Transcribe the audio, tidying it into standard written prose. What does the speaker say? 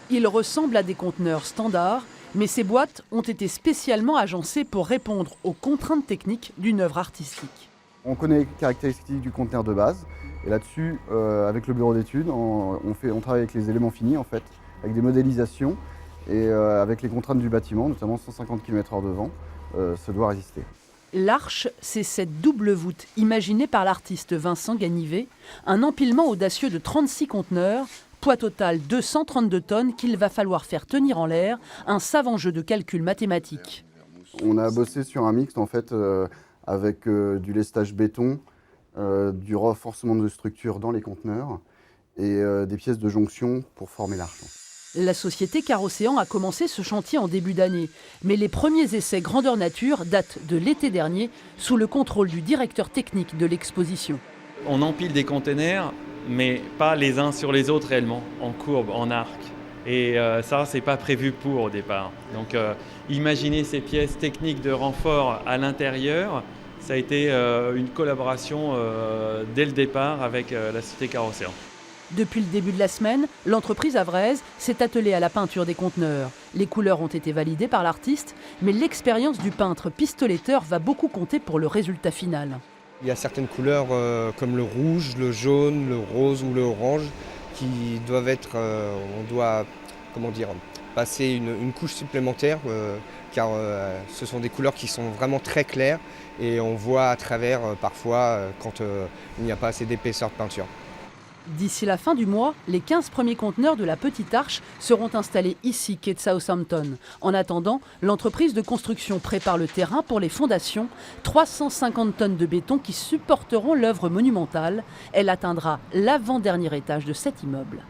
Ils ressemblent à des conteneurs standards, mais ces boîtes ont été spécialement agencées pour répondre aux contraintes techniques d'une œuvre artistique. On connaît les caractéristiques du conteneur de base, et là-dessus, avec le bureau d'études, on travaille avec les éléments finis, en fait, avec des modélisations, et avec les contraintes du bâtiment, notamment 150 km/h de vent, ça doit résister. L'arche, c'est cette double voûte imaginée par l'artiste Vincent Ganivet, un empilement audacieux de 36 conteneurs, poids total 232 tonnes qu'il va falloir faire tenir en l'air, un savant jeu de calcul mathématique. On a bossé sur un mixte, en fait, avec du lestage béton, du renforcement de structure dans les conteneurs et des pièces de jonction pour former l'arche. La société Carocéan a commencé ce chantier en début d'année, mais les premiers essais grandeur nature datent de l'été dernier sous le contrôle du directeur technique de l'exposition. On empile des containers, mais pas les uns sur les autres réellement, en courbe, en arc. Et ça, c'est pas prévu pour au départ. Donc imaginer ces pièces techniques de renfort à l'intérieur, ça a été une collaboration dès le départ avec la société Carocéan. Depuis le début de la semaine, l'entreprise havraise s'est attelée à la peinture des conteneurs. Les couleurs ont été validées par l'artiste, mais l'expérience du peintre pistoletteur va beaucoup compter pour le résultat final. Il y a certaines couleurs comme le rouge, le jaune, le rose ou le orange qui doivent être, on doit passer une couche supplémentaire car ce sont des couleurs qui sont vraiment très claires et on voit à travers parfois quand il n'y a pas assez d'épaisseur de peinture. D'ici la fin du mois, les 15 premiers conteneurs de la Petite Arche seront installés ici, quai de Southampton. En attendant, l'entreprise de construction prépare le terrain pour les fondations, 350 tonnes de béton qui supporteront l'œuvre monumentale. Elle atteindra l'avant-dernier étage de cet immeuble.